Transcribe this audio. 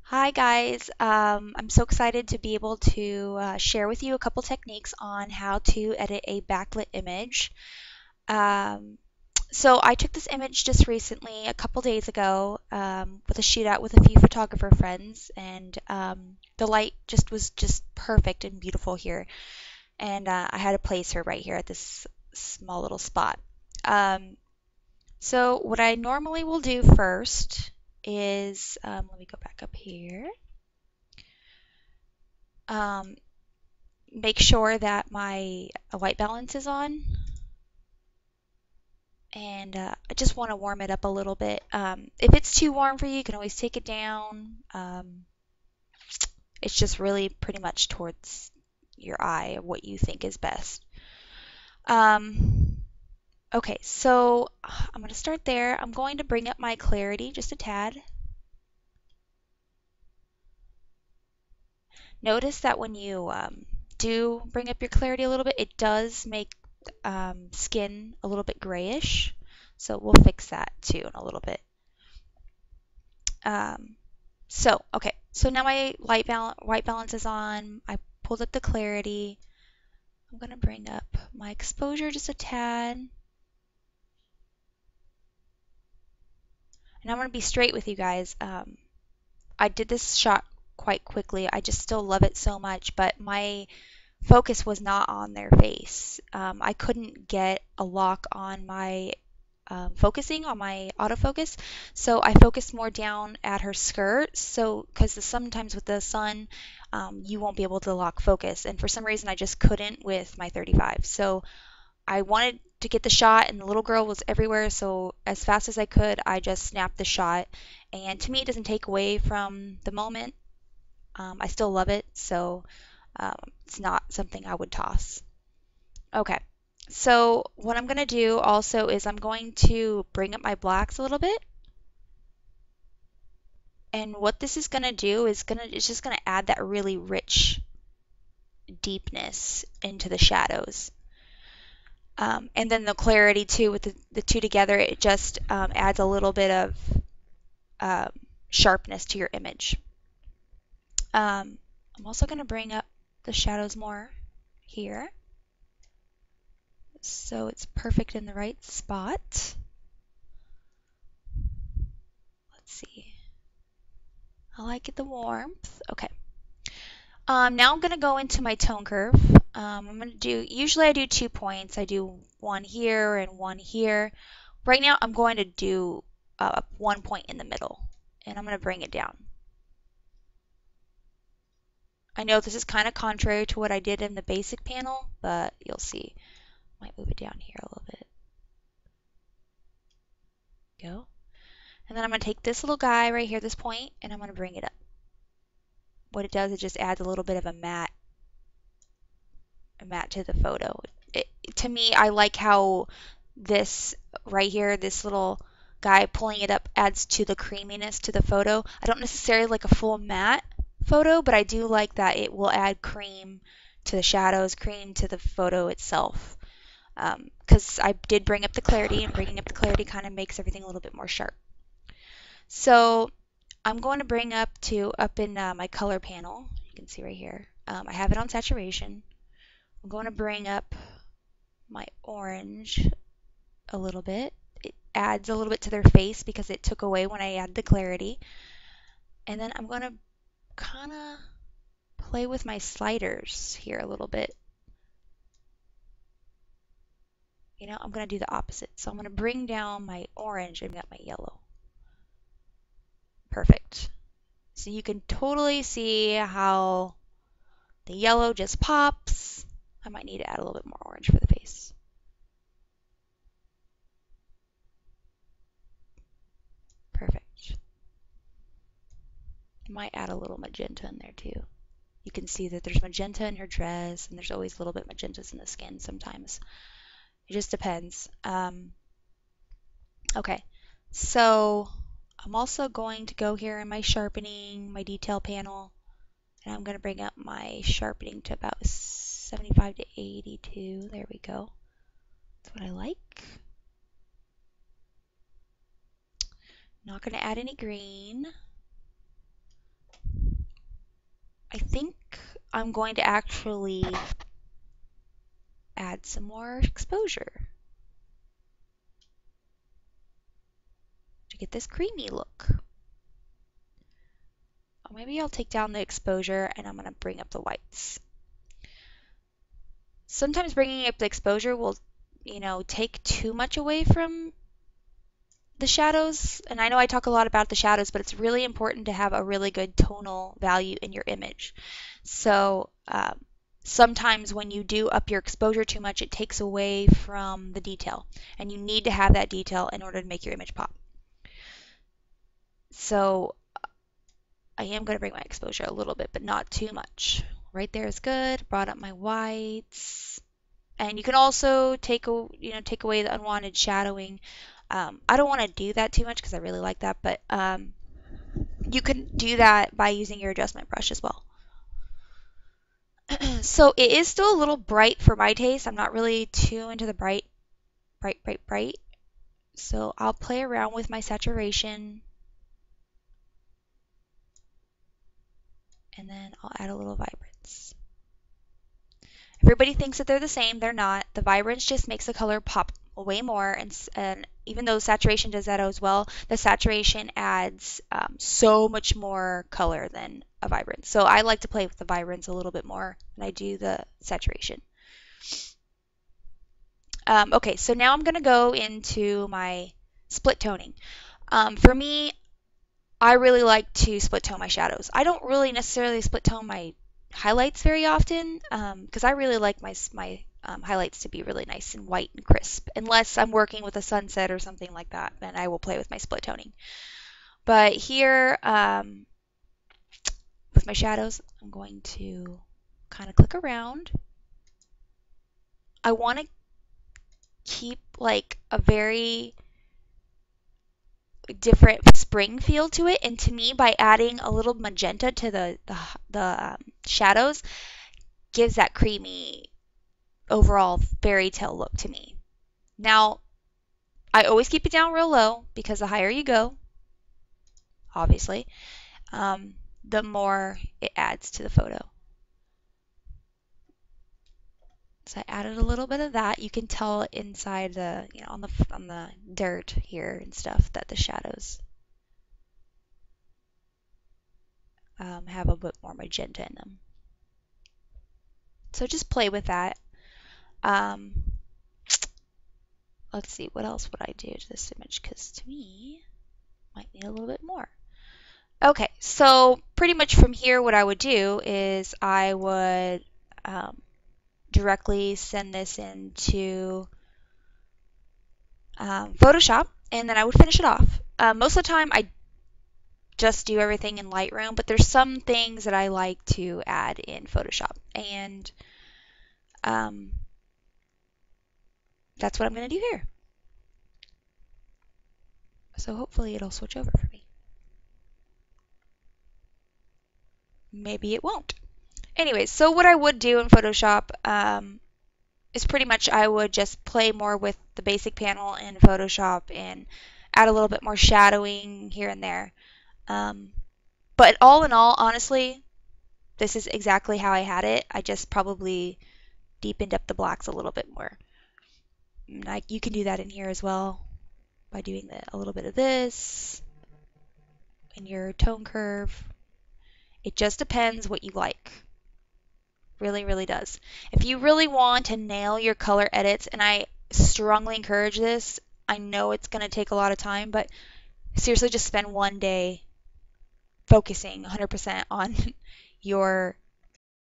Hi guys, I'm so excited to be able to share with you a couple techniques on how to edit a backlit image. Um, so I took this image just recently, a couple days ago, with a shootout with a few photographer friends, and the light just was just perfect and beautiful here. And I had to place her right here at this small little spot. Um, so what I normally will do first is, let me go back up here. Um, Make sure that my white balance is on, and I just want to warm it up a little bit. If it's too warm for you, you can always take it down. It's just really pretty much towards your eye, what you think is best. Um, okay, so I'm going to start there. I'm going to bring up my clarity just a tad. Notice that when you do bring up your clarity a little bit, it does make skin a little bit grayish. So we'll fix that too in a little bit. Um, okay, so now my white balance is on. I pulled up the clarity. I'm going to bring up my exposure just a tad. And I'm going to be straight with you guys. I did this shot quite quickly. I just still love it so much, but my focus was not on their face. I couldn't get a lock on my focusing on my autofocus, so I focused more down at her skirt. So, because sometimes with the sun, you won't be able to lock focus, and for some reason I just couldn't with my 35. So I wanted to get the shot, and the little girl was everywhere. So as fast as I could, I just snapped the shot. And to me, it doesn't take away from the moment. I still love it, so um, it's not something I would toss. Okay, so what I'm going to do also is I'm going to bring up my blacks a little bit. And what this is going to do is it's just going to add that really rich deepness into the shadows. And then the clarity too, with the two together, it just adds a little bit of um, sharpness to your image. I'm also going to bring up the shadows more here, so it's perfect in the right spot. Let's see. I like it, the warmth. Okay. Now I'm going to go into my tone curve. I'm going to usually I do 2 points. I do one here and one here. Right now I'm going to do 1 point in the middle, and I'm going to bring it down. I know this is kind of contrary to what I did in the basic panel, but you'll see. Might move it down here a little bit. Go. And then I'm going to take this little guy right here, this point, and I'm going to bring it up. What it does, it just adds a little bit of a matte to the photo. To me, I like how this right here, this little guy pulling it up adds to the creaminess to the photo. I don't necessarily like a full matte photo, but I do like that it will add cream to the shadows, cream to the photo itself. Because I did bring up the clarity, and bringing up the clarity kind of makes everything a little bit more sharp. So I'm going to bring up in my color panel. You can see right here. I have it on saturation. I'm going to bring up my orange a little bit. It adds a little bit to their face because it took away when I added the clarity. And then I'm going to kind of play with my sliders here a little bit. I'm going to do the opposite. So I'm going to bring down my orange and get my yellow. Perfect. So you can totally see how the yellow just pops. I might need to add a little bit more orange for the face. Perfect. Might add a little magenta in there too. You can see that there's magenta in her dress, and there's always a little bit magentas in the skin sometimes. It just depends. Okay, so I'm also going to go here in my sharpening, my detail panel, and I'm going to bring up my sharpening to about 75 to 82. There we go. That's what I like. Not going to add any green. I think I'm going to actually add some more exposure to get this creamy look. Or maybe I'll take down the exposure and I'm going to bring up the whites. Sometimes bringing up the exposure will, take too much away from the shadows. And I know I talk a lot about the shadows, but it's really important to have a really good tonal value in your image. So sometimes when you do up your exposure too much, it takes away from the detail. And you need to have that detail in order to make your image pop. So I am going to bring my exposure a little bit, but not too much. Right there is good. Brought up my whites. And you can also take away the unwanted shadowing. I don't want to do that too much because I really like that, but you can do that by using your adjustment brush as well. So it is still a little bright for my taste. I'm not really too into the bright. So I'll play around with my saturation. And then I'll add a little vibrance. Everybody thinks that they're the same. They're not. The vibrance just makes the color pop way more. And even though saturation does that as well, the saturation adds so much more color than a vibrance. So I like to play with the vibrance a little bit more than I do the saturation. Okay, so now I'm going to go into my split toning. For me, I really like to split tone my shadows. I don't really necessarily split tone my highlights very often because I really like my highlights to be really nice and white and crisp. Unless I'm working with a sunset or something like that, then I will play with my split toning. But here, with my shadows, I'm going to kind of click around. I want to keep like a very different spring feel to it, and to me, by adding a little magenta to the shadows, gives that creamy overall fairy tale look to me. Now, I always keep it down real low because the higher you go, obviously, the more it adds to the photo. So I added a little bit of that. You can tell inside the, on the dirt here and stuff that the shadows have a bit more magenta in them. So just play with that. Let's see, what else would I do to this image? Because to me, might need a little bit more. Okay, so pretty much from here, what I would do is I would directly send this into Photoshop, and then I would finish it off. Most of the time, I just do everything in Lightroom, but there's some things that I like to add in Photoshop, and that's what I'm going to do here. So hopefully it'll switch over for me. Maybe it won't. Anyways, so what I would do in Photoshop is pretty much I would just play more with the basic panel in Photoshop and add a little bit more shadowing here and there. But all in all, honestly, this is exactly how I had it. I just probably deepened up the blacks a little bit more. Like you can do that in here as well by doing a little bit of this in your tone curve. It just depends what you like. Really, really does. If you really want to nail your color edits, and I strongly encourage this, I know it's going to take a lot of time, but seriously just spend one day focusing 100% on your